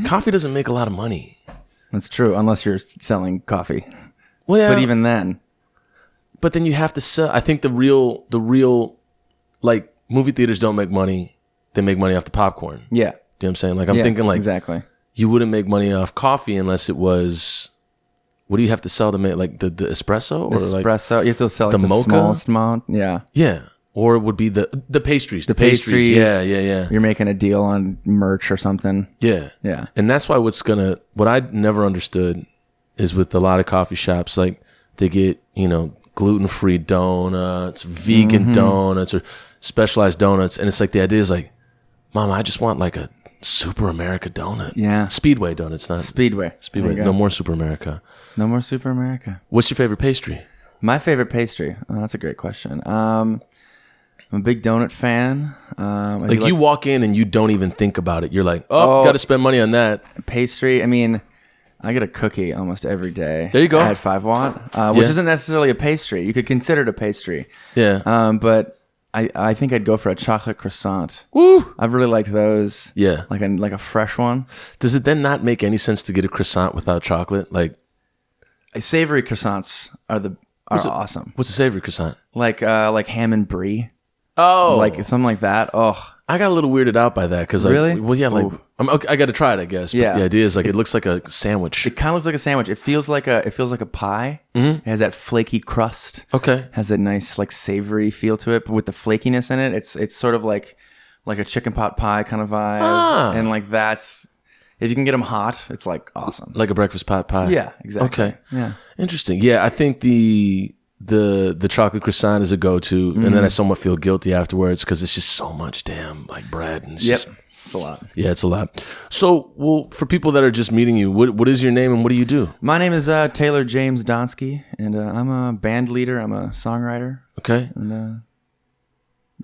coffee doesn't make a lot of money. That's true, unless you're selling coffee. Well, yeah. But even then. But then you have to sell. I think the real, like, movie theaters don't make money. They make money off the popcorn. Yeah. You know what I'm saying? Like, I'm thinking, like, exactly. You wouldn't make money off coffee unless it was, what do you have to sell to make, like, the espresso? Or espresso. You have to sell, like, the the mocha? smallest amount. Yeah. Yeah. Or it would be the pastries. The pastries. Yeah. You're making a deal on merch or something. Yeah. Yeah. And that's why what I never understood is with a lot of coffee shops, like, they get, gluten-free donuts, vegan donuts, or specialized donuts. And it's like, the idea is like, Mama, I just want like a Super America donut. Yeah. Speedway donuts, not Speedway. No more Super America. No more Super America. What's your favorite pastry? My favorite pastry? Oh, that's a great question. I'm a big donut fan. Like you walk in and you don't even think about it. You're like, got to spend money on that. Pastry, I mean, I get a cookie almost every day. There you go. At 5 Watt, which isn't necessarily a pastry. You could consider it a pastry. Yeah. But I think I'd go for a chocolate croissant. Woo! I've really liked those. Yeah. Like a fresh one. Does it then not make any sense to get a croissant without chocolate? Like, savory croissants are awesome. What's a savory croissant? Like ham and brie. Oh, like something like that. Oh, I got a little weirded out by that because really? Well, yeah, like I got to try it, I guess. But yeah, the idea is like it looks like a sandwich. It kind of looks like a sandwich. It feels like a pie. Mm-hmm. It has that flaky crust. Okay, has a nice like savory feel to it, but with the flakiness in it, it's sort of like a chicken pot pie kind of vibe, and like that's. If you can get them hot, it's like awesome. Like a breakfast pot pie. Yeah, exactly. Okay. Yeah. Interesting. Yeah, I think the chocolate croissant is a go-to, and then I somewhat feel guilty afterwards because it's just so much damn like bread and it's it's a lot. Yeah, it's a lot. So, well, for people that are just meeting you, what is your name and what do you do? My name is Taylor James Donskey, and I'm a band leader. I'm a songwriter. Okay. And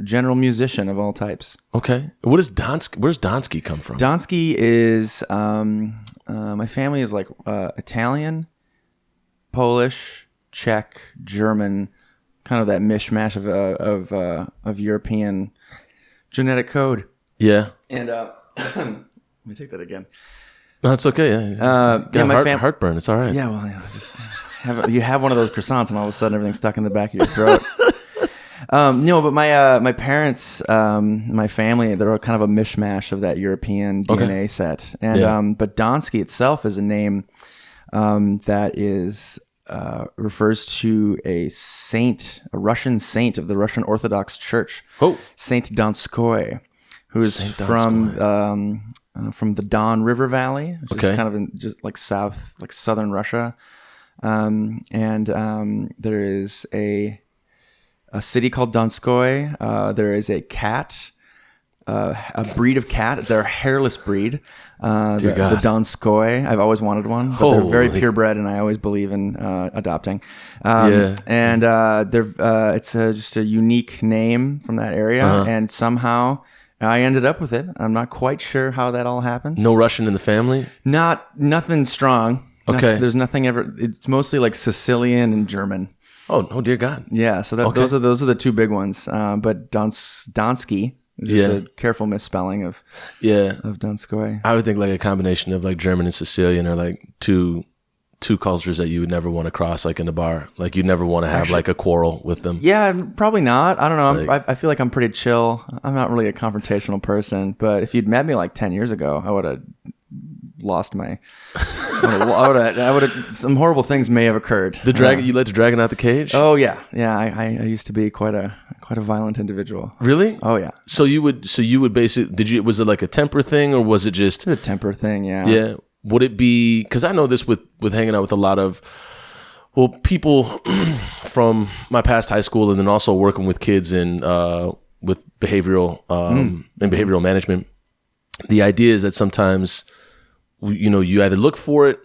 general musician of all types. Okay. Where's Donskey come from? Donskey is my family is like Italian, Polish, Czech, German, kind of that mishmash of European genetic code. Yeah. And let me take that again. No, it's okay. Yeah. My heartburn. It's all right. Yeah. Well, just you have one of those croissants, and all of a sudden everything's stuck in the back of your throat. No, but my parents, my family, they're kind of a mishmash of that European DNA set. And but Donskey itself is a name that is refers to a saint, a Russian saint of the Russian Orthodox Church, Saint Donskey, who is from the Don River Valley, which is kind of in just like southern Russia. And there is a city called Donskey. There is a cat, a breed of cat. They're a hairless breed. The Donskey. I've always wanted one, but they're very purebred, and I always believe in adopting. And it's just a unique name from that area, and somehow I ended up with it. I'm not quite sure how that all happened. No Russian in the family? Nothing strong. Okay. There's nothing ever. It's mostly like Sicilian and German. Oh dear God. Yeah, so those are the two big ones. But Donskey, just a careful misspelling of Donskey. I would think like a combination of like German and Sicilian are like two cultures that you would never want to cross, like in a bar. Like you'd never want to have like a quarrel with them. Yeah, probably not. I don't know. I feel like I'm pretty chill. I'm not really a confrontational person. But if you'd met me like 10 years ago, I would have lost my. I would have. Some horrible things may have occurred. The dragon. You let the dragon out the cage? Oh yeah. I used to be quite a violent individual. Really? Oh yeah. So you would basically was it like a temper thing or was it just a temper thing? Yeah. Yeah. Would it be, because I know this with hanging out with a lot of people from my past high school and then also working with kids in with behavioral and behavioral management. The idea is that sometimes you either look for it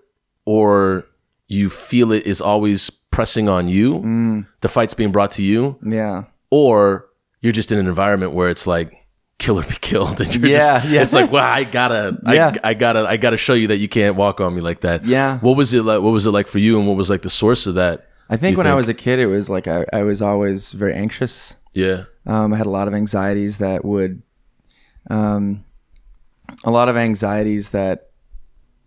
or you feel it is always pressing on you. The fight's being brought to you. Yeah. Or you're just in an environment where it's like kill or be killed, and you're it's like, well, I gotta show you that you can't walk on me like that. Yeah. What was it like for you, and what was like the source of that? I think I was a kid, it was like I was always very anxious. Yeah. I had a lot of anxieties that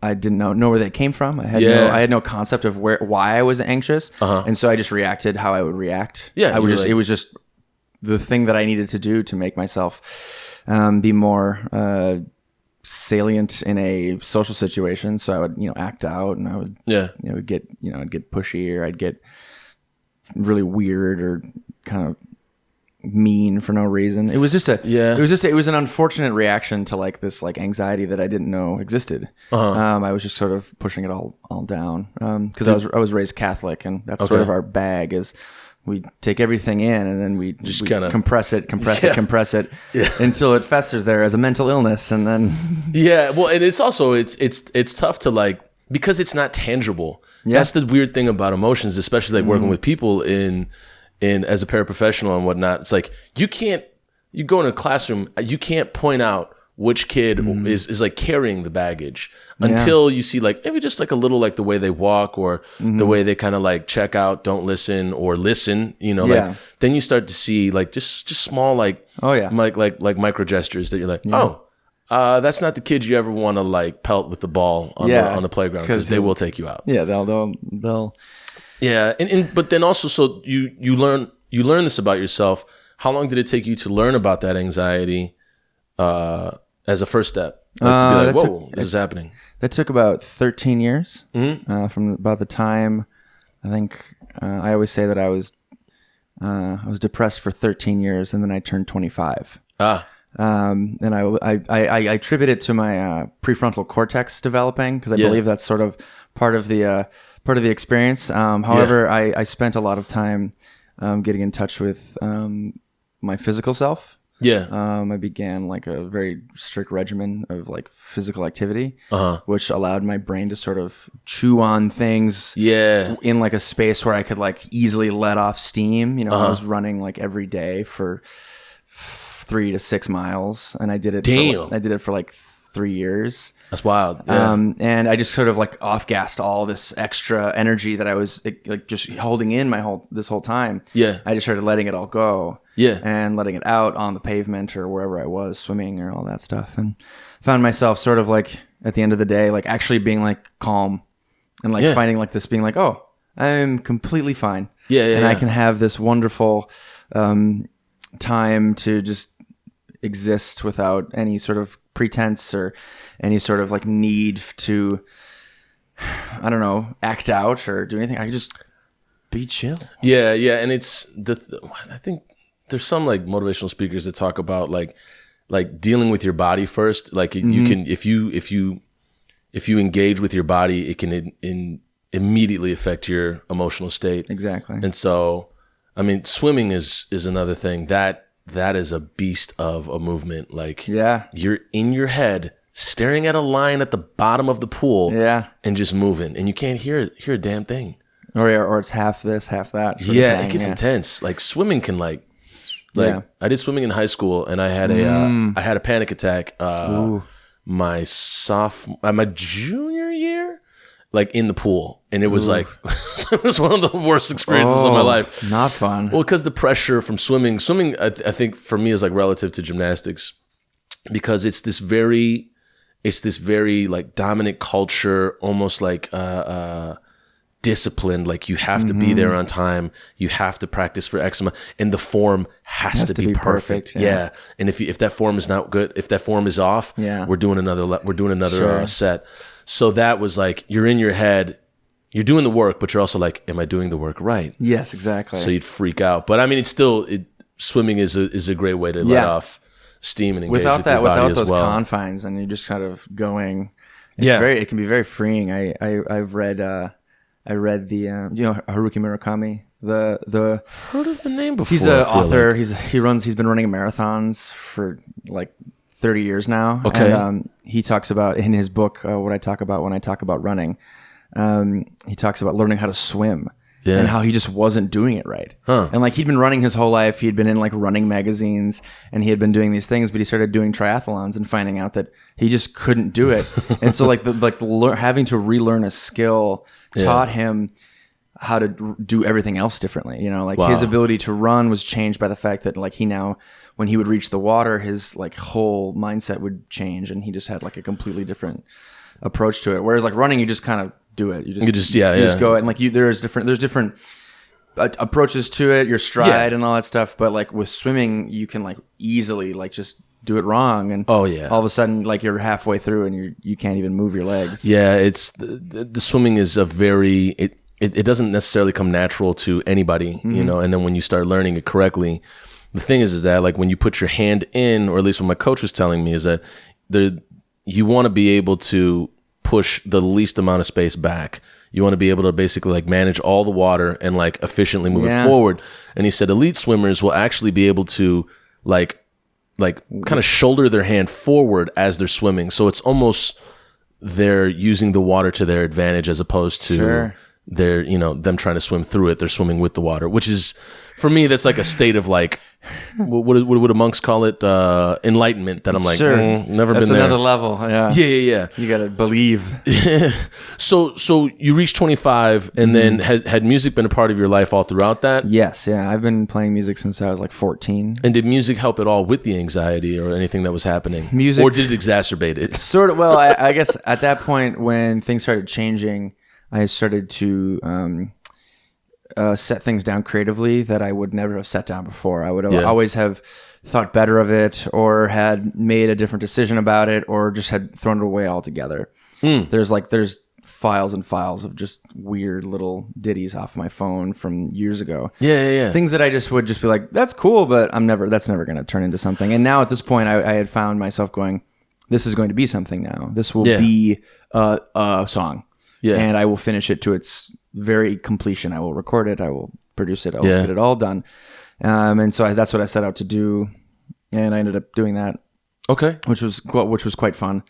I didn't know where they came from. I had no concept of why I was anxious, and so I just reacted how I would react. Yeah, it was just the thing that I needed to do to make myself be more salient in a social situation. So I would act out, and I would I'd get pushy, or I'd get really weird or kind of mean for no reason. It was just it was an unfortunate reaction to like this like anxiety that I didn't know existed. I was just sort of pushing it all down because I was raised Catholic, and that's sort of our bag is we take everything in and then we kind of compress it until it festers there as a mental illness, and then well, and it's also it's tough to like, because it's not tangible. That's the weird thing about emotions, especially like working with people in as a paraprofessional and whatnot. It's like you go in a classroom, you can't point out which kid is like carrying the baggage until you see like maybe just like a little like the way they walk, or the way they kind of like check out, don't listen, or listen, like then you start to see like just small like like micro gestures that you're like, that's not the kid you ever want to like pelt with the ball on the playground, because they will take you out. They'll but then also, so you learn this about yourself. How long did it take you to learn about that anxiety as a first step? Like, to be like, whoa, this is happening. That took about 13 years from about the time, I think, I always say that I was depressed for 13 years, and then I turned 25. And I attribute it to my prefrontal cortex developing, because I believe that's sort of part of the experience. However, I spent a lot of time getting in touch with my physical self. I began like a very strict regimen of like physical activity, which allowed my brain to sort of chew on things in like a space where I could like easily let off steam. I was running like every day for 3 to 6 miles, and I did it for like 3 years. That's wild. And I just sort of like off-gassed all this extra energy that I was like just holding in this whole time. I just started letting it all go. And letting it out on the pavement or wherever I was swimming or all that stuff, and found myself sort of like at the end of the day, like actually being like calm and like finding like this being like, oh, I'm completely fine. And I can have this wonderful time to just exist without any sort of pretense or any sort of like need to, I don't know, act out or do anything. I can just be chill. And it's I think there's some like motivational speakers that talk about like dealing with your body first. Like you can, if you engage with your body, it can immediately affect your emotional state. Exactly. And so, I mean, swimming is another thing that is a beast of a movement. Like you're in your head staring at a line at the bottom of the pool and just moving, and you can't hear a damn thing. Or it's half this, half that. It gets intense. Like swimming can like I did swimming in high school, and I had a panic attack my junior year, like in the pool, and it was like it was one of the worst experiences of my life. Not fun. Well, because the pressure from swimming I think for me is like relative to gymnastics, because it's this very like dominant culture, almost like disciplined. Like you have to be there on time, you have to practice for X amount, and the form has to be perfect. And if that form is not good, if that form is off, we're doing another set. So that was like, you're in your head, you're doing the work, but you're also like, am I doing the work right? Yes, exactly. So you'd freak out. But I mean, swimming is a great way to let off steam and engage with your body as well. Without those confines, and you're just kind of going. It can be very freeing. I've read the Haruki Murakami. The heard of the name before. He's an author. Like. He's been running marathons for like 30 years now. Okay. And he talks about in his book what I talk about when I talk about running. He talks about learning how to swim. And how he just wasn't doing it right. And like he'd been running his whole life. He'd been in like running magazines, and he had been doing these things, but he started doing triathlons and finding out that he just couldn't do it. And so having to relearn a skill taught him how to do everything else differently. His ability to run was changed by the fact that like he now, when he would reach the water, his like whole mindset would change, and he just had like a completely different approach to it. Whereas like running, you just kind of do it. You just go and like there's different approaches to it, your stride and all that stuff. But like with swimming, you can like easily like just do it wrong, and all of a sudden like you're halfway through and you can't even move your legs. Yeah, it's the swimming is a very it doesn't necessarily come natural to anybody, you know. And then when you start learning it correctly, the thing is that like when you put your hand in, or at least what my coach was telling me, is that you want to be able to push the least amount of space back. You want to be able to basically like manage all the water and like efficiently move it forward. And he said elite swimmers will actually be able to like kind of shoulder their hand forward as they're swimming. So it's almost they're using the water to their advantage as opposed to they're, you know, them trying to swim through it. They're swimming with the water, which is, for me, that's like a state of like, what would a monks call it? Enlightenment. That I'm like, never been there. That's another level. Yeah. Yeah. You got to believe. So you reached 25, and then had music been a part of your life all throughout that? Yes. Yeah. I've been playing music since I was like 14. And did music help at all with the anxiety or anything that was happening? Music, or did it exacerbate it? Sort of. Well, I guess at that point when things started changing, I started to set things down creatively that I would never have set down before. I would always have thought better of it, or had made a different decision about it, or just had thrown it away altogether. There's files and files of just weird little ditties off my phone from years ago. Yeah. Things that I just would just be like, that's cool, but that's never going to turn into something. And now at this point, I had found myself going, this is going to be something now. This will be a song. Yeah. And I will finish it to its very completion. I will record it. I will produce it. I will get it all done. And so that's what I set out to do. And I ended up doing that. Okay. Which was quite fun.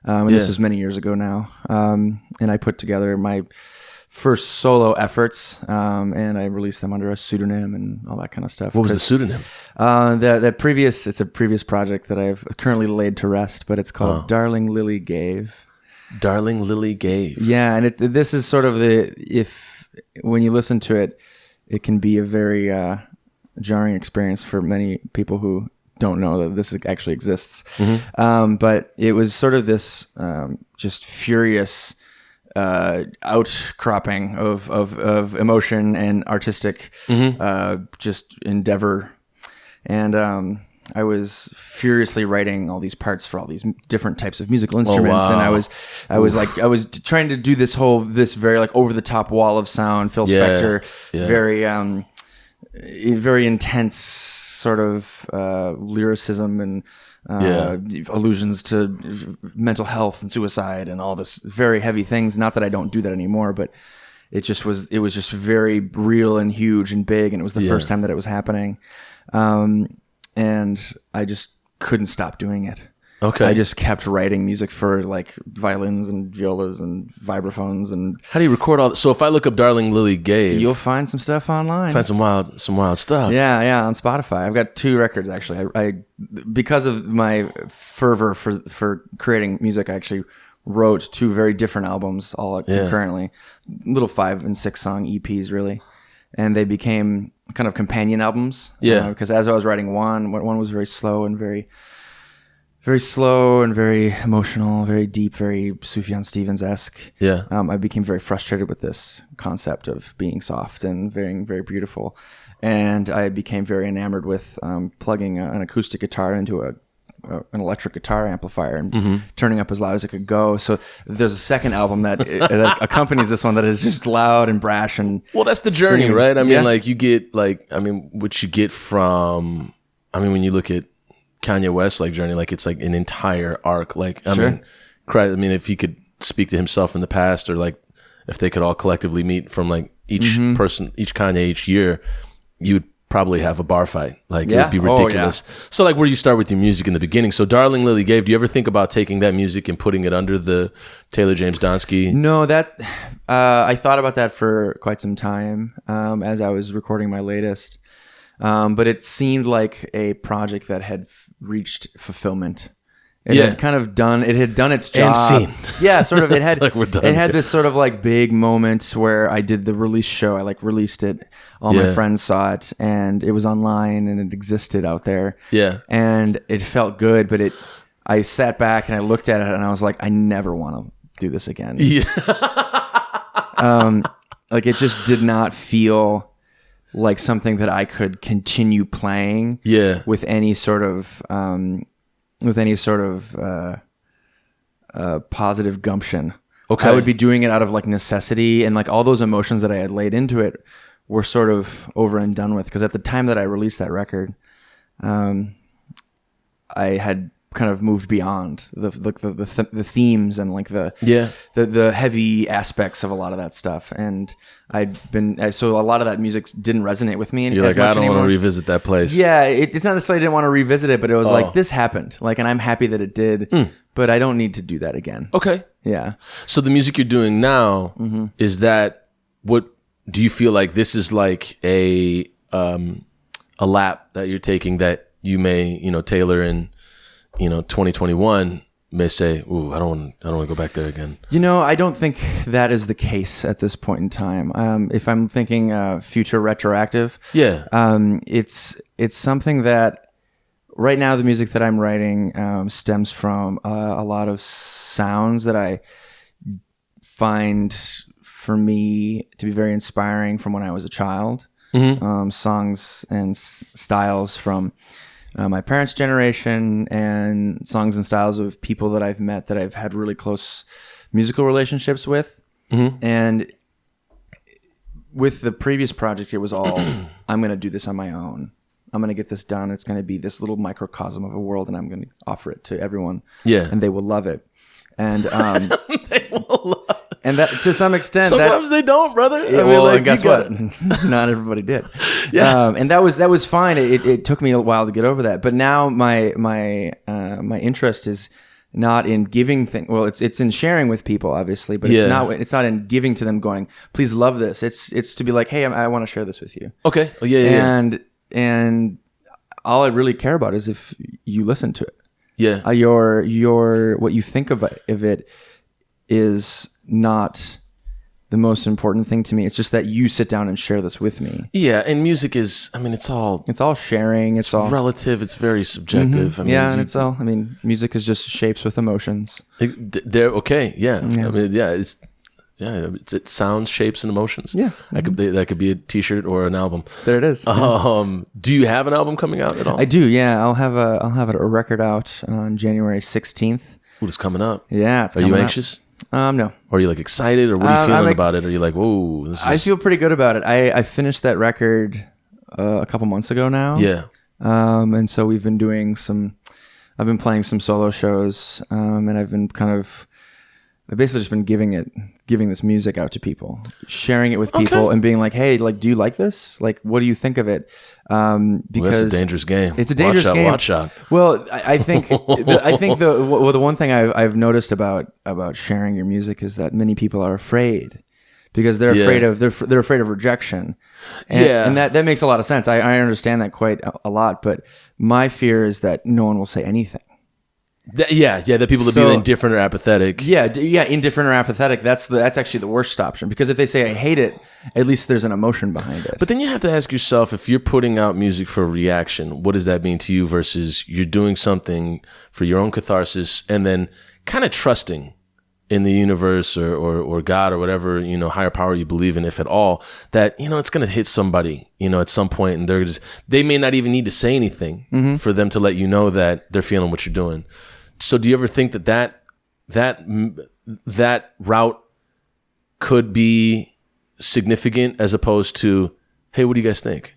And this was many years ago now. And I put together my first solo efforts, and I released them under a pseudonym and all that kind of stuff. What was the pseudonym? It's a previous project that I've currently laid to rest, but it's called Darling Lily Gave. Darling Lily Gave. Yeah, and this is sort of when you listen to it, it can be a very jarring experience for many people who don't know that this actually exists. But it was sort of this just furious outcropping of emotion and artistic just endeavor. And I was furiously writing all these parts for all these different types of musical instruments, and I was trying to do this very like over the top wall of sound, Phil Spector, very intense sort of lyricism and allusions to mental health and suicide and all this very heavy things. Not that I don't do that anymore, but it was just very real and huge and big, and it was the first time that it was happening. And I just couldn't stop doing it. Okay. I just kept writing music for like violins and violas and vibraphones. And how do you record all that? So if I look up Darling Lily Gave, you'll find some stuff online. Find some wild stuff. Yeah, on Spotify. I've got 2 records actually. I because of my fervor for creating music, I actually wrote 2 very different albums all concurrently. Little 5 and 6 song EPs really. And they became kind of companion albums. Yeah. Because as I was writing one was very slow and very emotional, very deep, very Sufjan Stevens-esque. Yeah. I became very frustrated with this concept of being soft and very, very beautiful. And I became very enamored with plugging an acoustic guitar into an electric guitar amplifier and turning up as loud as it could go. So there's a second album that accompanies this one that is just loud and brash and that's the journey, right? I mean, like you get what you get from, when you look at Kanye West, like journey, like it's like an entire arc. Like, I mean, if he could speak to himself in the past, or like if they could all collectively meet from like each person, each Kanye each year, you would probably have a bar fight. Like it would be ridiculous. So like where you start with your music in the beginning. So Darling Lily Gave, do you ever think about taking that music and putting it under the Taylor James Donskey? No, I thought about that for quite some time as I was recording my latest. But it seemed like a project that had reached fulfillment. It had kind of done its job. And scene. Yeah, sort of. It had it had this sort of like big moment where I did the release show. I like released it. All my friends saw it, and it was online and it existed out there. Yeah. And it felt good, but I sat back and I looked at it and I was like, I never want to do this again. Yeah. Like it just did not feel like something that I could continue playing. Yeah. With any sort of positive gumption. Okay. I would be doing it out of like necessity, and like all those emotions that I had laid into it were sort of over and done with. Because at the time that I released that record, I had kind of moved beyond the themes and like the heavy aspects of a lot of that stuff, and so a lot of that music didn't resonate with me. You're like, I don't want to revisit that place. Yeah, it's not necessarily I didn't want to revisit it, but it was like this happened, like, and I'm happy that it did, but I don't need to do that again. Okay. Yeah. So the music you're doing now, is that what do you feel like this is like a lap that you're taking that you may, tailor in, 2021 may say, ooh, I don't want to go back there again. I don't think that is the case at this point in time. If I'm thinking future retroactive, it's something that right now the music that I'm writing stems from a lot of sounds that I find for me to be very inspiring from when I was a child. Songs and styles from my parents' generation, and songs and styles of people that I've met that I've had really close musical relationships with. And with the previous project, it was all, I'm going to do this on my own. I'm going to get this done. It's going to be this little microcosm of a world, and I'm going to offer it to everyone. Yeah. And they will love it. And they will love it. And that, to some extent, sometimes they don't, brother. Yeah, and guess what? Not everybody did. Yeah. And that was fine. It took me a while to get over that. But now my interest is not in giving things. Well, it's in sharing with people, obviously, but it's not in giving to them, going, please love this. It's to be like, hey, I want to share this with you. Okay. Oh, yeah. And all I really care about is if you listen to it. Yeah. Your what you think of it is not the most important thing to me. It's just that you sit down and share this with me. Yeah, and music is, it's all sharing. It's all relative. It's very subjective. Music is just shapes with emotions. Okay. Yeah. It sounds, shapes, and emotions. Yeah. That could be a t-shirt or an album. There it is. Do you have an album coming out at all? I do. Yeah. I'll have a record out on January 16th. Ooh, it's coming up. Yeah. Are you anxious? No. Or are you like excited, or what are you feeling about it? Are you like, whoa? I feel pretty good about it. I finished that record a couple months ago now. Yeah. And so I've been playing some solo shows, and I've basically just been giving this music out to people, sharing it with people, and being like, hey, like, do you like this? Like, what do you think of it? Because that's a dangerous game. It's a dangerous game. Watch out. Well, I think the one thing I've noticed about sharing your music is that many people are afraid, because they're afraid of they're afraid of rejection. And that makes a lot of sense. I understand that quite a lot, but my fear is that no one will say anything. That people will be indifferent or apathetic. Indifferent or apathetic. That's actually the worst option, because if they say I hate it, at least there's an emotion behind it. But then you have to ask yourself, if you're putting out music for a reaction, what does that mean to you versus you're doing something for your own catharsis and then kind of trusting in the universe or God or whatever, higher power you believe in, if at all, that, it's going to hit somebody, at some point, and they may not even need to say anything for them to let you know that they're feeling what you're doing. So do you ever think that route could be significant as opposed to, hey, what do you guys think?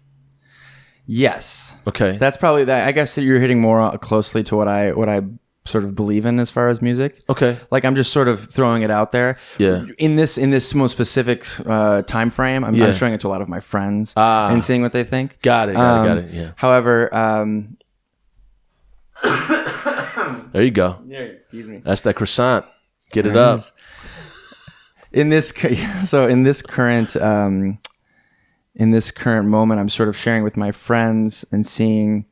Yes. Okay. That's probably that. I guess that you're hitting more closely to what I sort of believe in as far as music. Okay. Like, I'm just sort of throwing it out there. Yeah. In this most specific time frame, I'm showing it to a lot of my friends and seeing what they think. Got it. Yeah. However, there you go. Yeah, excuse me. That's that croissant. Get it up. In this current moment, I'm sort of sharing with my friends and seeing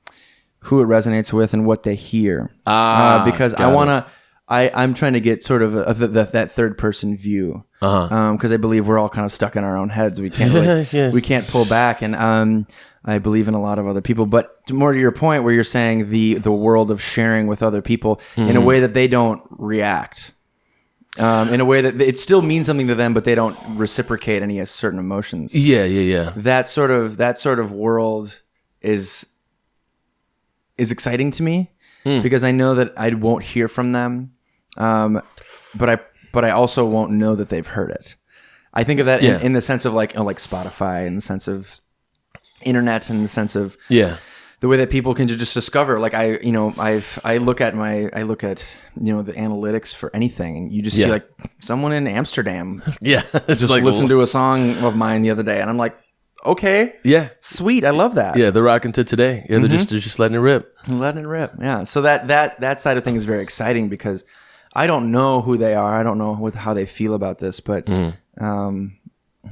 who it resonates with and what they hear. Because I'm trying to get sort of that third person view. Because I believe we're all kind of stuck in our own heads. We can't we can't pull back, and I believe in a lot of other people. But more to your point, where you're saying the world of sharing with other people in a way that they don't react. in a way that it still means something to them, but they don't reciprocate any certain emotions. Yeah. That sort of world is exciting to me because I know that I won't hear from them, but I also won't know that they've heard it. I think of that in the sense of like Spotify, in the sense of internet, in the sense of the way that people can just discover. Like I look at the analytics for anything, and you just see like someone in Amsterdam, just like listened to a song of mine the other day, and I'm like, okay, sweet, I love that. Yeah, they're rocking to today. Yeah, they're just letting it rip. Yeah. So that side of things is very exciting because I don't know who they are. I don't know how they feel about this, but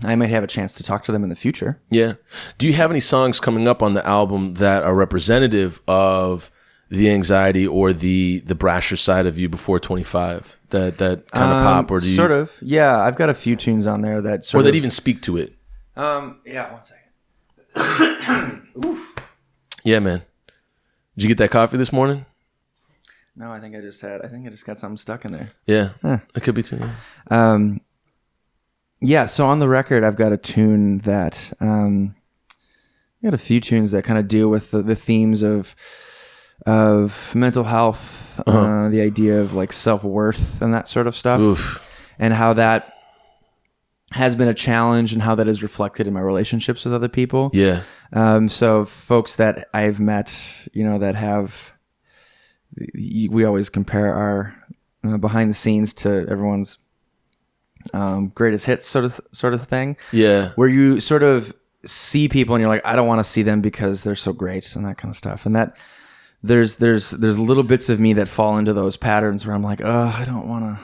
I might have a chance to talk to them in the future. Yeah. Do you have any songs coming up on the album that are representative of the anxiety or the brasher side of you before 25 that kind of pop, or do you sort of? Yeah, I've got a few tunes on there that or that even speak to it. Yeah. 1 second. Oof. Yeah, man. Did you get that coffee this morning? No, I think I just got something stuck in there. Yeah, it could be too. Yeah. So on the record, I've got a tune that I got a few tunes that kind of deal with the themes of mental health, the idea of like self-worth and that sort of stuff, and how that has been a challenge and how that is reflected in my relationships with other people. Yeah. So folks that I've met, that have. We always compare our behind the scenes to everyone's greatest hits sort of thing. Yeah, where you sort of see people and you're like, I don't want to see them because they're so great and that kind of stuff. And that there's little bits of me that fall into those patterns where I'm like, I don't want to.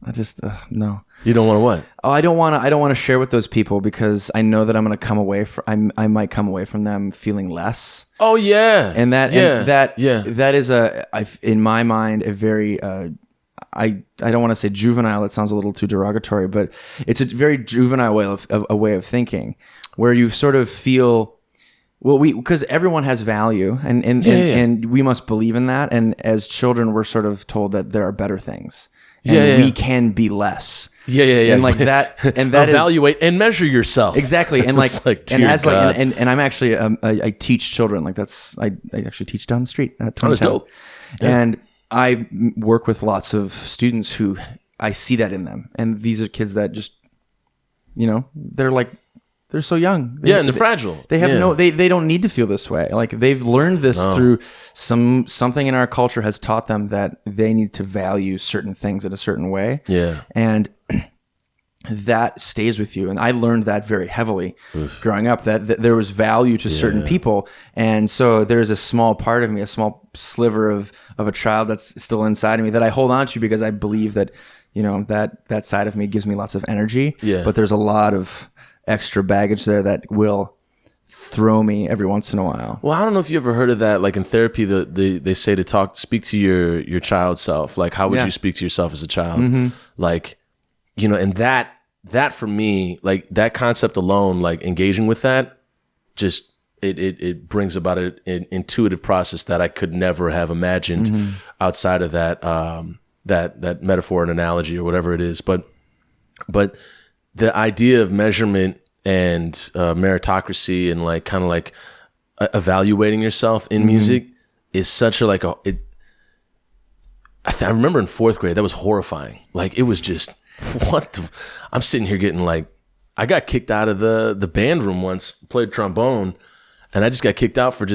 I just no. You don't want to what? Oh, I don't want to share with those people because I know that I'm going to come away from. I might come away from them feeling less. Oh yeah, and that is in my mind a very I don't want to say juvenile. It sounds a little too derogatory, but it's a very juvenile way of thinking, where you sort of feel because everyone has value and we must believe in that. And as children, we're sort of told that there are better things. And we can be less. Yeah. And like that, and that evaluate and measure yourself. Exactly. And and I'm actually I teach children. Like I actually teach down the street at 2010. And I work with lots of students who I see that in them. And these are kids that just, they're so young. And they're fragile. They have they don't need to feel this way. Like they've learned this through something in our culture has taught them that they need to value certain things in a certain way. Yeah. And that stays with you. And I learned that very heavily growing up, that there was value to certain people. And so there's a small part of me, a small sliver of a child that's still inside of me that I hold on to because I believe that, that side of me gives me lots of energy. Yeah. But there's a lot of extra baggage there that will throw me every once in a while. Well, I don't know if you ever heard of that. Like in therapy, they say to speak to your child self. Like, how would you speak to yourself as a child? Mm-hmm. Like, and that for me, like that concept alone, like engaging with that, just it brings about an intuitive process that I could never have imagined outside of that that metaphor and analogy or whatever it is. But the idea of measurement and meritocracy and like kind of like evaluating yourself in music is such a I remember in 4th grade that was horrifying. Like it was just I'm sitting here getting like, I got kicked out of the band room once, played trombone, and I just got kicked out for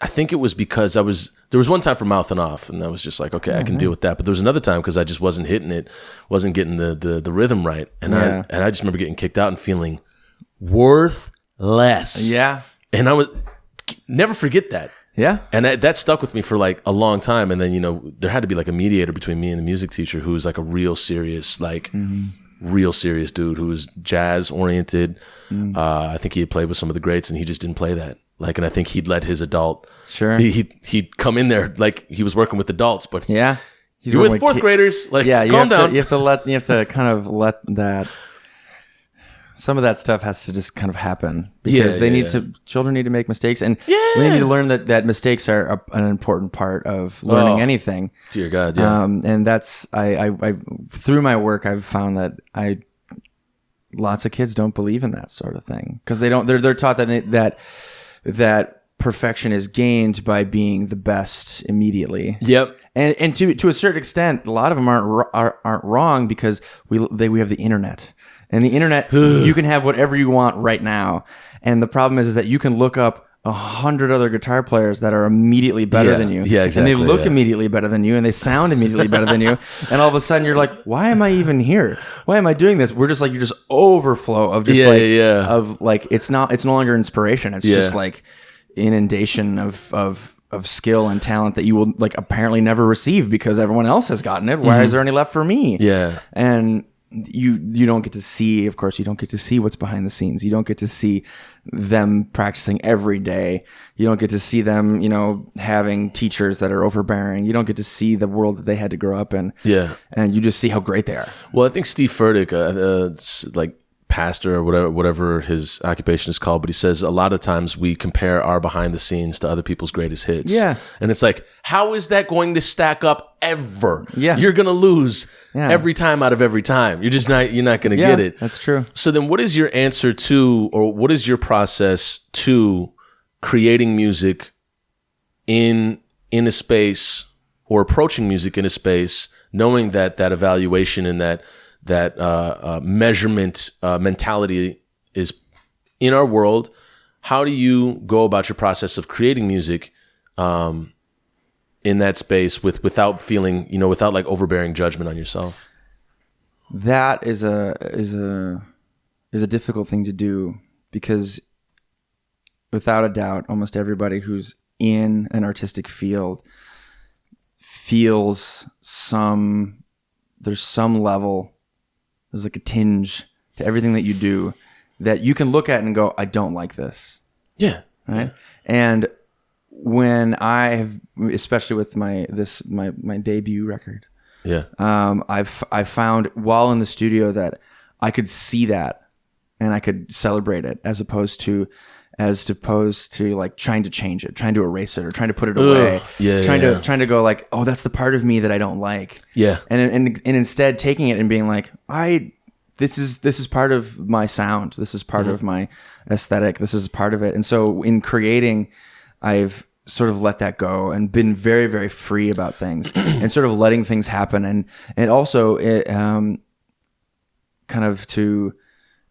I think it was because there was one time for mouthing off, and I was just like, okay, I can deal with that. But there was another time because I just wasn't hitting it, wasn't getting the rhythm right. And I just remember getting kicked out and feeling worthless. Yeah. And I would never forget that. Yeah. And that stuck with me for like a long time. And then, there had to be like a mediator between me and the music teacher who was like a real serious dude who was jazz oriented. I think he had played with some of the greats and he just didn't play that. Like, and I think he'd let his adult, he'd come in there like he was working with adults, but you're with 4th graders. Like, calm down. You have to kind of let that some of that stuff has to just kind of happen because children need to make mistakes, and they need to learn that mistakes are an important part of learning anything. Dear God, yeah. And that's I through my work I've found that lots of kids don't believe in that sort of thing because they're taught that perfection is gained by being the best immediately. Yep. And to a certain extent, a lot of them aren't wrong because we have the internet. And the internet, you can have whatever you want right now. And the problem is that you can look up 100 other guitar players that are immediately better than you. Yeah, exactly. And they look immediately better than you, and they sound immediately better than you. And all of a sudden, you're like, "Why am I even here? Why am I doing this?" We're just like, you're just overflow of just of like it's no longer inspiration. It's just like inundation of skill and talent that you will like apparently never receive because everyone else has gotten it. Why is there any left for me? Yeah, and you don't get to see, of course, you don't get to see what's behind the scenes. You don't get to see them practicing every day. You don't get to see them, having teachers that are overbearing. You don't get to see the world that they had to grow up in. Yeah. And you just see how great they are. Well, I think Steve Furtick, like pastor or whatever his occupation is called, but he says a lot of times we compare our behind the scenes to other people's greatest hits. Yeah. And it's like, how is that going to stack up ever? Yeah. You're going to lose every time out of every time. You're not going to get it. That's true. So then what is your answer to, or what is your process to creating music in a space or approaching music in a space, knowing that evaluation and that measurement mentality is in our world? How do you go about your process of creating music in that space without feeling, without like overbearing judgment on yourself? That is a difficult thing to do because without a doubt, almost everybody who's in an artistic field feels there's some level, there's like a tinge to everything that you do that you can look at and go, I don't like this. Yeah. Right. Yeah. And when I have, especially with my debut record, I found while in the studio that I could see that and I could celebrate it as opposed to like trying to change it, trying to erase it, or trying to put it away. Trying to go like, oh, that's the part of me that I don't like. Yeah. And instead taking it and being like, this is part of my sound. This is part of my aesthetic. This is part of it. And so in creating, I've sort of let that go and been very, very free about things and sort of letting things happen. And also it, kind of to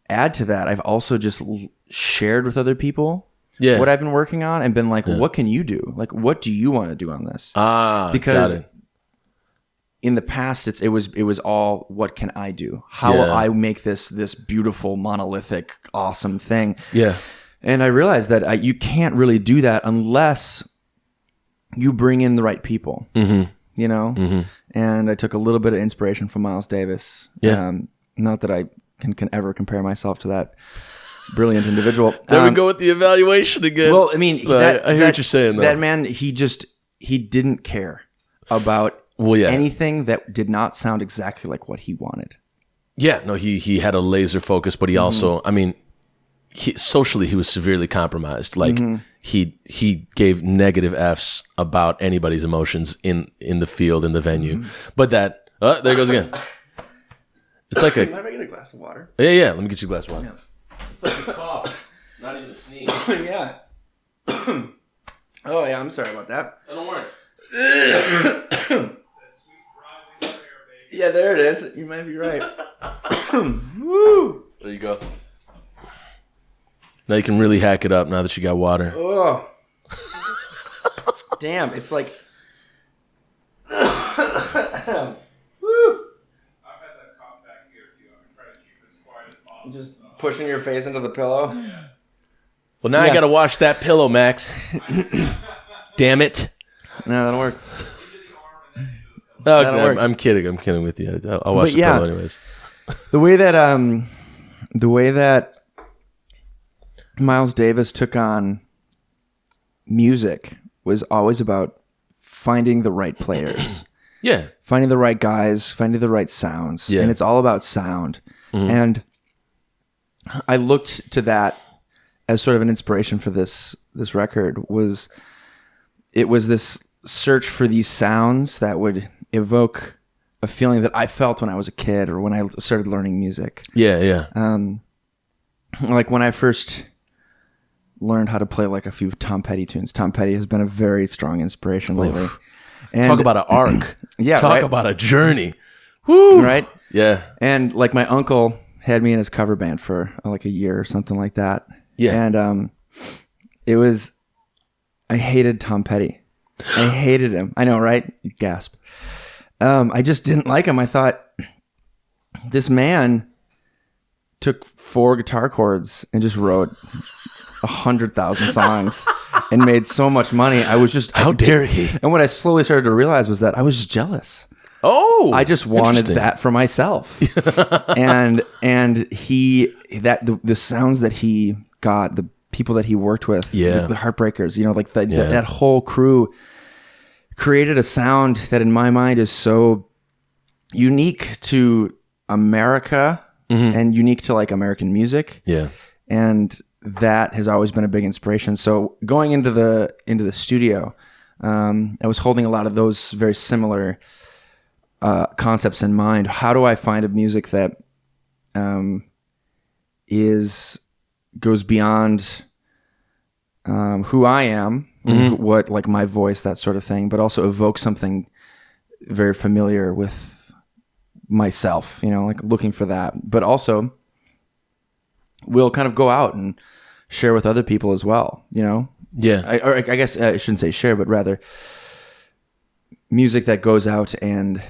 add to that, I've also just shared with other people what I've been working on and been like, what can you do? Like, what do you want to do on this? Because in the past, it was all, what can I do? How will I make this beautiful, monolithic, awesome thing? Yeah. And I realized that you can't really do that unless you bring in the right people, And I took a little bit of inspiration from Miles Davis. Not that I can ever compare myself to that brilliant individual. There we go with the evaluation again. Well, I mean, I hear what you're saying, though. That man, he didn't care about anything that did not sound exactly like what he wanted. Yeah, no, he had a laser focus, but he also, I mean, socially he was severely compromised. Like he gave negative Fs about anybody's emotions in the field, in the venue. But that, there it goes again. It's like Might I get a glass of water? Yeah. Let me get you a glass of water. Yeah. It's like a cough, not even a sneeze. Yeah. Oh yeah, I'm sorry about that. Don't worry. Yeah, there it is. You might be right. Woo! There you go. Now you can really hack it up now that you got water. Oh. Damn, it's like... Woo! I've had that cough back here too. I'm trying to keep this quiet as possible. Just pushing your face into the pillow? Yeah. Well, now I got to wash that pillow, Max. Damn it. No, that'll work. Oh, okay, I'm kidding. I'm kidding with you. I'll wash the pillow anyways. The way that Miles Davis took on music was always about finding the right players. Yeah. Finding the right guys, finding the right sounds. Yeah. And it's all about sound. And I looked to that as sort of an inspiration for this record. It was this search for these sounds that would evoke a feeling that I felt when I was a kid or when I started learning music. Yeah. Like when I first learned how to play like a few Tom Petty tunes. Tom Petty has been a very strong inspiration lately. And talk about an arc. Yeah, talk right? about a journey. Woo. Right? Yeah. And like my uncle had me in his cover band for like a year or something like that. Yeah. And I hated Tom Petty. I hated him. I know, right? You gasp. I just didn't like him. I thought this man took 4 guitar chords and just wrote 100,000 songs and made so much money. I was just, how dare he? And what I slowly started to realize was that I was just jealous. Oh, I just wanted that for myself. and the sounds that he got, the people that he worked with, the Heartbreakers, like that whole crew created a sound that in my mind is so unique to America and unique to like American music. Yeah. And that has always been a big inspiration. So going into the studio, I was holding a lot of those very similar concepts in mind. How do I find a music that goes beyond who I am, what like my voice, that sort of thing, but also evoke something very familiar with myself, like looking for that, but also we'll kind of go out and share with other people as well, Yeah. I guess I shouldn't say share, but rather music that goes out and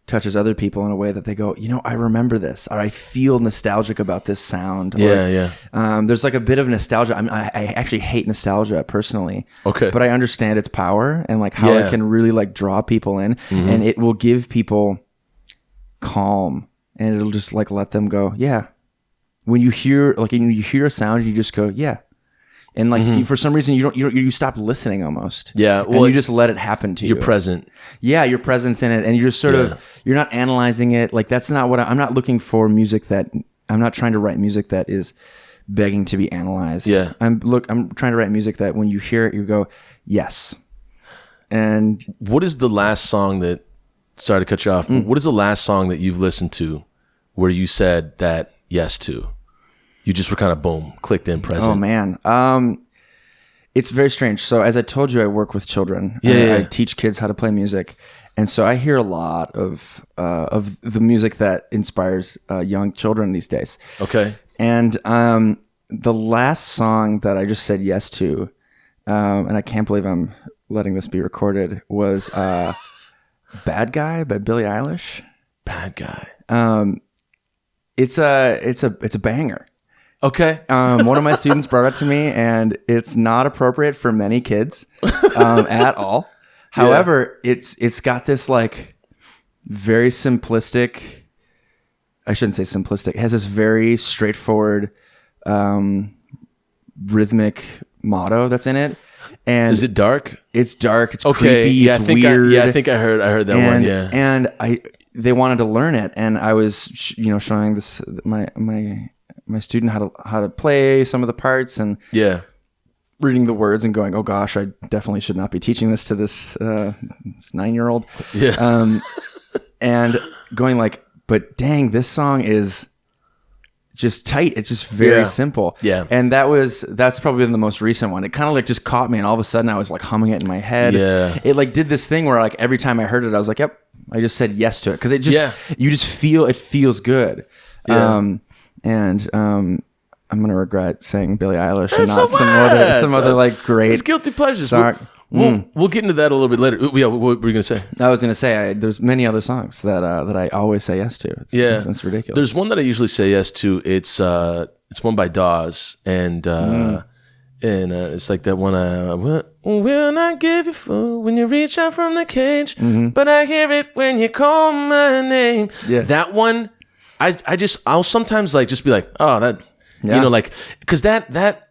touches other people in a way that they go, I remember this, or I feel nostalgic about this sound. Yeah. There's like a bit of nostalgia. I actually hate nostalgia personally. Okay. But I understand its power and like how it can really like draw people in, and it will give people calm, and it'll just like let them go, yeah. When you hear a sound, you just go, yeah. And like for some reason you stop listening almost. Yeah. Well, and you just let it happen to you. You're present. Yeah, your presence in it, and you're just sort of, you're not analyzing it. Like that's not what I'm not looking for music that, I'm not trying to write music that is begging to be analyzed. Yeah. I'm trying to write music that when you hear it, you go, yes. And what is the last song that, sorry to cut you off, what is the last song that you've listened to where you said that yes to? You just were kind of boom, clicked in, present. Oh man. It's very strange. So as I told you, I work with children. I teach kids how to play music. And so I hear a lot of the music that inspires young children these days. Okay. And the last song that I just said yes to, and I can't believe I'm letting this be recorded, was Bad Guy by Billie Eilish. Bad Guy. It's a banger. Okay. One of my students brought it to me, and it's not appropriate for many kids at all. However, it's got this like very simplistic, I shouldn't say simplistic, it has this very straightforward rhythmic motto that's in it. And is it dark? It's dark. It's creepy. It's weird. I think I heard that one. Yeah. And they wanted to learn it, and I was showing this my student how to play some of the parts, and reading the words and going, oh gosh, I definitely should not be teaching this to this 9-year-old. Yeah. And going like, but dang, this song is just tight. It's just very simple. Yeah. And that's probably the most recent one. It kind of like just caught me, and all of a sudden I was like humming it in my head. Yeah. It like did this thing where like every time I heard it, I was like, yep, I just said yes to it. Cause it just, you just feel, it feels good. Yeah. I'm gonna regret saying Billie Eilish and not some other like great. It's guilty pleasures. Song. We'll get into that a little bit later. Yeah, what were you gonna say? I was gonna say there's many other songs that I always say yes to. It's ridiculous. There's one that I usually say yes to. It's one by Dawes, and it's like that one. Will not give you food when you reach out from the cage, but I hear it when you call my name. Yeah, that one. I'll sometimes like just be like, oh, that, like, because that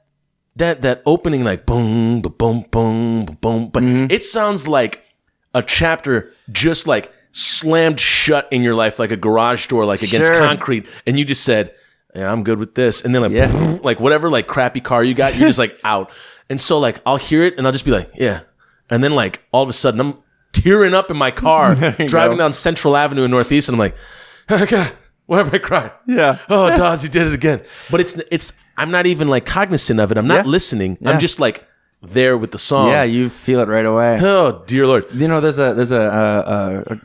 opening, like boom, boom, boom, boom, but it sounds like a chapter just like slammed shut in your life, like a garage door, like against concrete, and you just said, yeah, I'm good with this. And then like, Yeah. like whatever like crappy car you got, you're just like out. And so like I'll hear it and I'll just be like, yeah. And then like all of a sudden I'm tearing up in my car driving down Central Avenue in Northeast, and I'm like, oh God, why am I crying? Yeah. Oh, Dawes, you did it again. But it's I'm not even like cognizant of it. I'm not listening. Yeah. I'm just like there with the song. Yeah, you feel it right away. Oh dear Lord. You know, there's a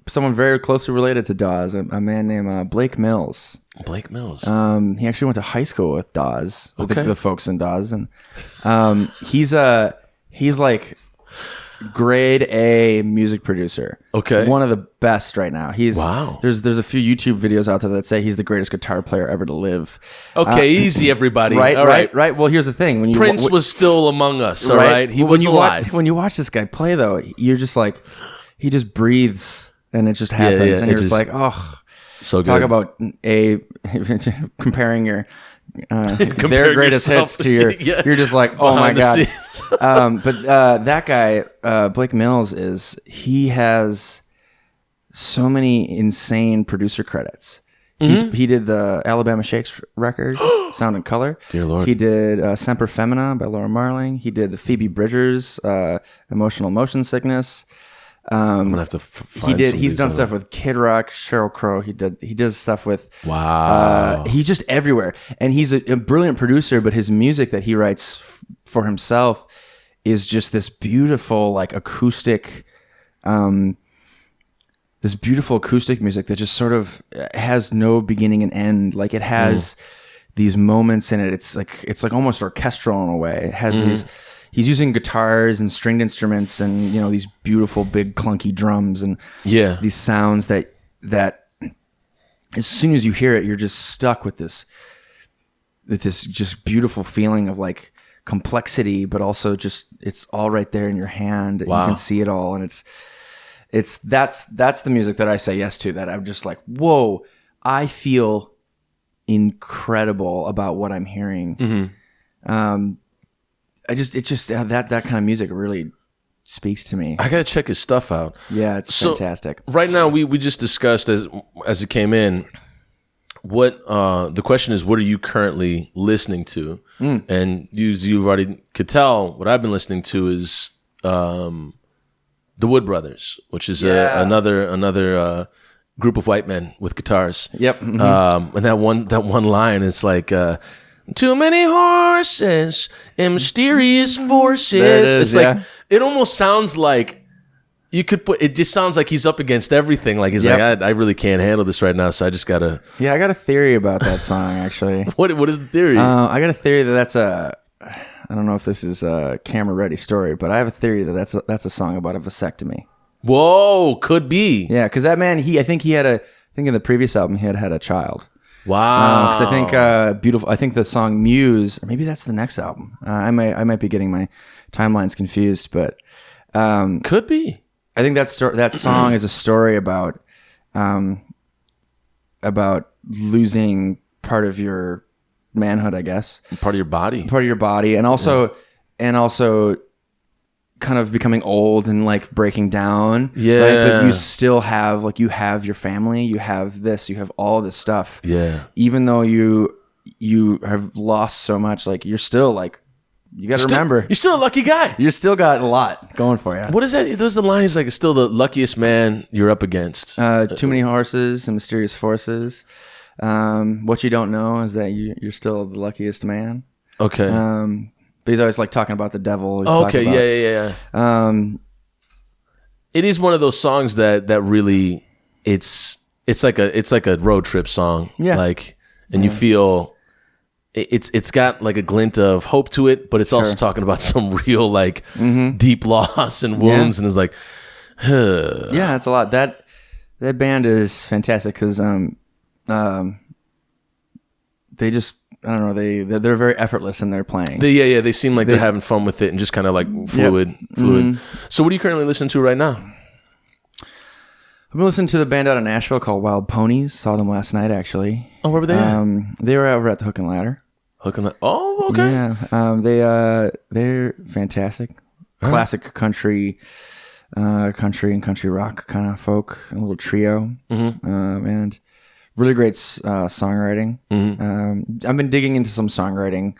someone very closely related to Dawes, a man named Blake Mills. Blake Mills. He actually went to high school with Dawes, with Okay. the folks in Dawes, and he's like grade A music producer. Okay. One of the best right now. Wow. There's a few YouTube videos out there that say he's the greatest guitar player ever to live. Okay, easy everybody. Right, All right. right. Well, here's the thing: when you Prince was still among us. All right, he When was you alive. when you watch this guy play, though, you're just like, he just breathes and it just happens, yeah, and it you're just just- like, oh, so good. talk about comparing your their Comparing greatest yourself hits to- to your. yeah, You're just like, oh my behind the god. scenes. But that guy, Blake Mills, he has so many insane producer credits. He did the Alabama Shakes record, Sound and Color. Dear Lord. He did Semper Femina by Laura Marling. He did the Phoebe Bridgers, Emotional Motion Sickness. I'm gonna have to find some of He's these done other- stuff with Kid Rock, Sheryl Crow. He does stuff with. Wow. He's just everywhere, and he's a brilliant producer. But his music that he writes for himself is just this beautiful, like acoustic, this beautiful acoustic music that just sort of has no beginning and end. Like it has these moments in it. It's like almost orchestral in a way. It has these. He's using guitars and stringed instruments, and these beautiful big clunky drums, and these sounds that as soon as you hear it, you're just stuck with this just beautiful feeling of like complexity, but also just it's all right there in your hand. Wow. You can see it all, and that's the music that I say yes to. That I'm just like, whoa, I feel incredible about what I'm hearing. That kind of music really speaks to me. I gotta check his stuff out. Yeah, it's So, fantastic. Right now, we just discussed as it came in. What the question is? What are you currently listening to? And you already could tell. What I've been listening to is the Wood Brothers, which is another group of white men with guitars. Yep. And that one line is like. Too many horses and mysterious forces. There it is, It's like it almost sounds like you could put. It just sounds like he's up against everything. Like he's like, I really can't handle this right now, so I just gotta. Yeah, I got a theory about that song actually. What is the theory? I got a theory that's a. I don't know if this is a camera ready story, but I have a theory that's a song about a vasectomy. Whoa, could be. Yeah, because that man, I think in the previous album he had a child. Wow. Because I think beautiful. I think the song Muse, or maybe that's the next album. I might be getting my timelines confused, but could be. I think that song is a story about losing part of your manhood, I guess, Part of your body. and also kind of becoming old and like breaking down. Yeah. Right? But you still have you have your family, you have this, you have all this stuff. Yeah. Even though you have lost so much, like you're still like, you got to remember, You're still a lucky guy. you're still got a lot going for you. What is that? There's the line. He's like, still the luckiest man you're up against. Too many horses and mysterious forces. What you don't know is that you're still the luckiest man. Okay. But he's always like talking about the devil. He's Okay. talking Yeah. about, It is one of those songs that really it's like a road trip song. Yeah. Like, and you feel it's got like a glint of hope to it, but it's also talking about some real like deep loss and wounds, and it's like, yeah, it's a lot. That band is fantastic because they just, I don't know, they're very effortless in their playing. they seem like they're having fun with it and just kind of like fluid. So what are you currently listening to right now? I've been listening to the band out of Nashville called Wild Ponies. Saw them last night, actually. Oh, where were they at? They were over at the Hook and Ladder. Oh, okay. Yeah. They're fantastic. Classic country and country rock kind of folk, a little trio, and really great songwriting. I've been digging into some songwriting,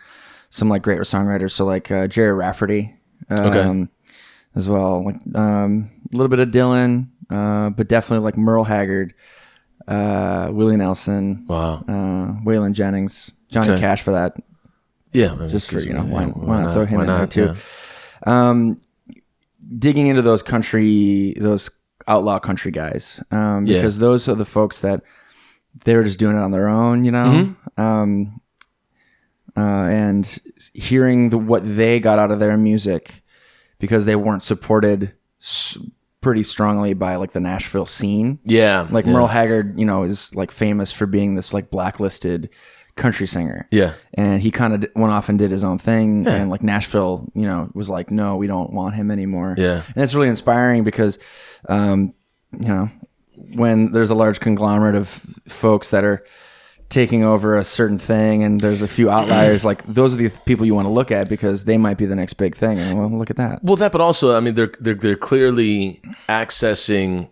some like great songwriters. So like Jerry Rafferty, as well. Like a little bit of Dylan, but definitely like Merle Haggard, Willie Nelson, Waylon Jennings, Johnny Cash for that. Yeah, just for why not throw him in there too. Yeah. Digging into those outlaw country guys, because those are the folks that they're just doing it on their own, and hearing what they got out of their music because they weren't supported pretty strongly by like the Nashville scene. Yeah, like Merle Haggard, is like famous for being this like blacklisted country singer. Yeah, and he kind of went off and did his own thing, and like Nashville, was like, no, we don't want him anymore. Yeah, and it's really inspiring because, when there's a large conglomerate of folks that are taking over a certain thing, and there's a few outliers, like those are the people you want to look at because they might be the next big thing. And well, look at that. Well, that, but also, I mean, they're clearly accessing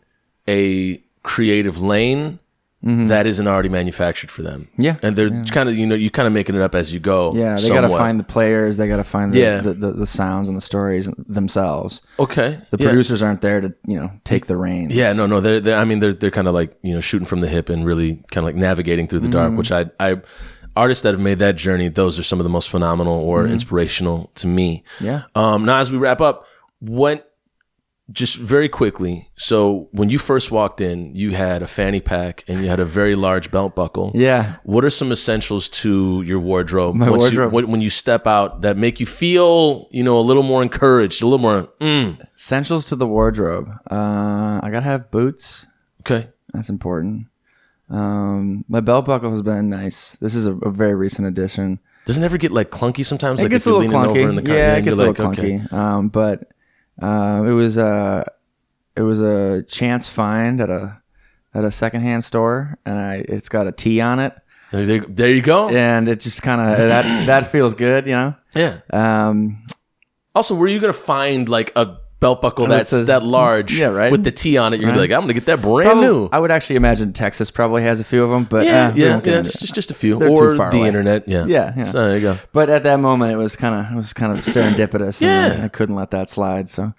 a creative lane that isn't already manufactured for them. Yeah, and they're kind of you kind of making it up as you go. Yeah, they got to find the players, they got to find the sounds and the stories themselves. Okay, the producers aren't there to take the reins. Yeah, no, they're kind of like shooting from the hip and really kind of like navigating through the dark. Which I artists that have made that journey, those are some of the most phenomenal or inspirational to me. Yeah. Now as we wrap up, just very quickly, so when you first walked in, you had a fanny pack and you had a very large belt buckle. Yeah. What are some essentials to your wardrobe? My wardrobe. When you step out that make you feel, a little more encouraged, a little more... Essentials to the wardrobe. I got to have boots. Okay. That's important. My belt buckle has been nice. This is a very recent addition. Doesn't it ever get like clunky sometimes? It like gets if a you're little leaning clunky. over in the car, Yeah, it gets a little okay. clunky. But... it was a chance find at a secondhand store, and it's got a T on it. There you go. And it just kind of that feels good, Yeah. Also, were you gonna find like a belt buckle that's that large, right, with the T on it? You're gonna be like, I'm gonna get that brand new. I would actually imagine Texas probably has a few of them, but just a few, they're or too far the away. internet. Yeah. So there you go. But at that moment, it was kind of serendipitous. And I couldn't let that slide. So,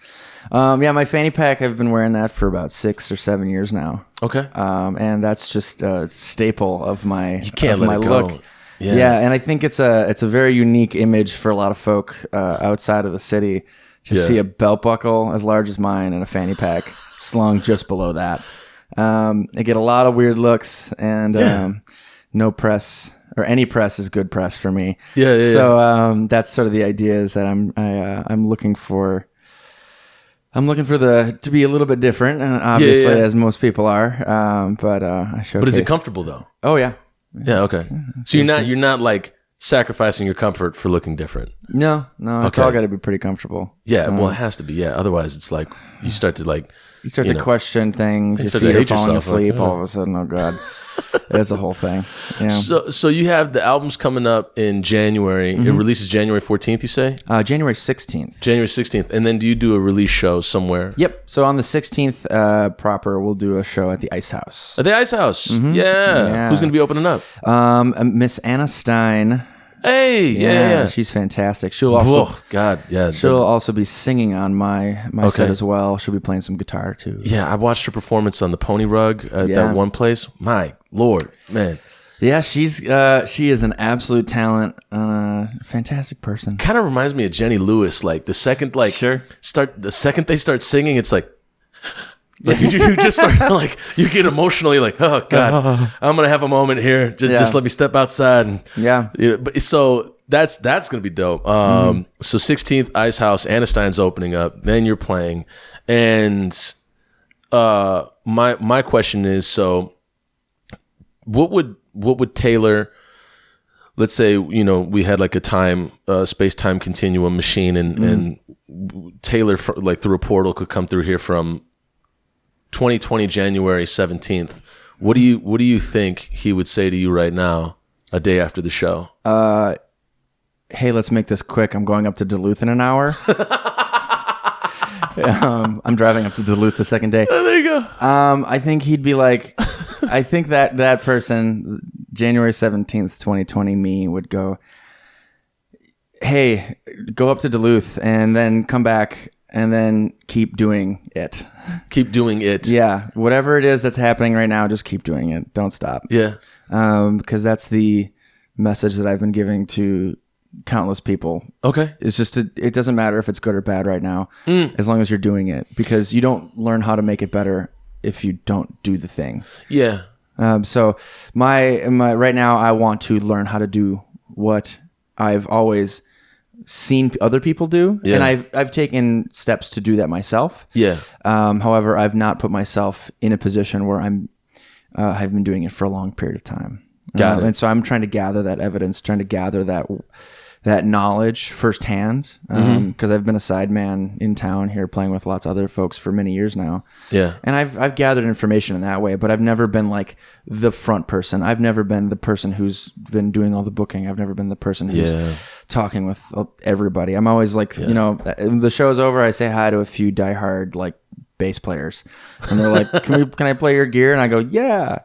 my fanny pack, I've been wearing that for about 6 or 7 years now. Okay. And that's just a staple of my look. Yeah, and I think it's a very unique image for a lot of folk outside of the city to see a belt buckle as large as mine and a fanny pack slung just below that. I get a lot of weird looks, and no press or any press is good press for me. So that's sort of the idea, is that I'm looking for to be a little bit different, obviously, as most people are. But I showcase. But is it comfortable though? Oh yeah. Yeah. Okay. So you're not like sacrificing your comfort for looking different. No, it's all got to be pretty comfortable. Yeah, well, it has to be. Yeah, otherwise it's like you start to question things. Your feet are falling asleep. All of a sudden, oh god, it's a whole thing. Yeah. So you have the albums coming up in January. It releases January 14th. You say January 16th. January 16th, and then do you do a release show somewhere? Yep. So on the 16th proper, we'll do a show at the Ice House. At the Ice House. Yeah. Who's going to be opening up? Miss Anna Stein. Hey, yeah. She's fantastic. She'll also, she'll the- also be singing on my set as well. She'll be playing some guitar too. Yeah, I watched her performance on the Pony Rug at that one place. My Lord, man. Yeah, she is an absolute talent, fantastic person. Kind of reminds me of Jenny Lewis. Like the second, the second they start singing, it's like. Like you just start like you get emotionally like, oh god, I'm gonna have a moment here. Just let me step outside and But so that's gonna be dope. So 16th Ice House, Anna Stein's opening up. Then you're playing, and my question is, so what would Taylor? Let's say we had like a space-time continuum machine, and Taylor like through a portal could come through here from 2020 January 17th. What do you think he would say to you right now, a day after the show? Hey, let's make this quick. I'm going up to Duluth in an hour. I'm driving up to Duluth the second day. Oh, there you go. I think he'd be like, I think that person, January 17th, 2020, me would go, hey, go up to Duluth and then come back and then keep doing it. Keep doing it. Yeah. Whatever it is that's happening right now, just keep doing it. Don't stop. Yeah. Because that's the message that I've been giving to countless people. Okay. It's just, it doesn't matter if it's good or bad right now, as long as you're doing it, because you don't learn how to make it better if you don't do the thing. Yeah. So my right now, I want to learn how to do what I've always seen other people do, and I've taken steps to do that myself. Yeah. However, I've not put myself in a position where I've been doing it for a long period of time. Got it. And so I'm trying to gather that evidence, trying to gather that knowledge firsthand, because I've been a sideman in town here playing with lots of other folks for many years now. Yeah. And I've gathered information in that way, but I've never been like the front person. I've never been the person who's been doing all the booking. I've never been the person who's talking with everybody. I'm always like, the show's over, I say hi to a few diehard like bass players, and they're like, can I play your gear? And I go, yeah.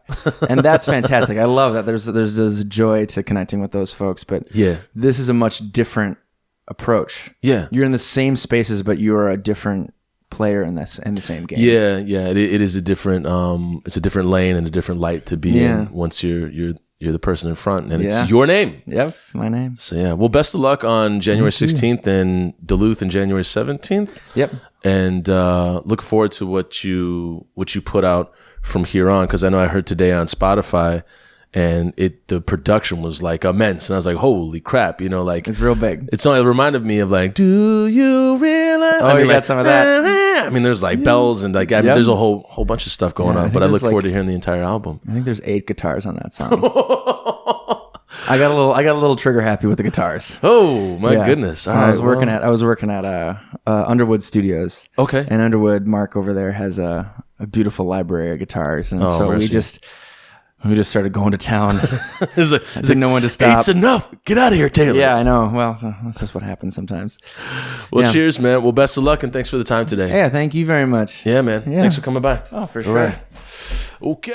And that's fantastic. I love that. There's joy to connecting with those folks, but this is a much different approach. Yeah. You're in the same spaces, but you're a different player in the same game. Yeah. It is a different it's a different lane and a different light to be in once you're the person in front, and it's your name. Yep, it's my name. So yeah, well, best of luck on January 16th and Duluth and January 17th. Yep. And look forward to what you put out from here on, because I know I heard today on Spotify, and the production was like immense, and I was like, holy crap, like it's real big. It reminded me of like, do you realize? Oh, you got some of that. I mean, there's like bells and like there's a whole bunch of stuff going on, but I look forward to hearing the entire album. I think there's 8 guitars on that song. I got a little trigger happy with the guitars. Oh my goodness! I was working at Underwood Studios. Okay. And Underwood, Mark over there has a beautiful library of guitars, and so mercy. we just started going to town. It's I didn't know when to stop. It's enough. Get out of here, Taylor. Yeah, I know. Well, that's just what happens sometimes. Well, cheers, man. Well, best of luck, and thanks for the time today. Yeah, thank you very much. Yeah, man. Yeah. Thanks for coming by. Oh, for sure. All right. Okay.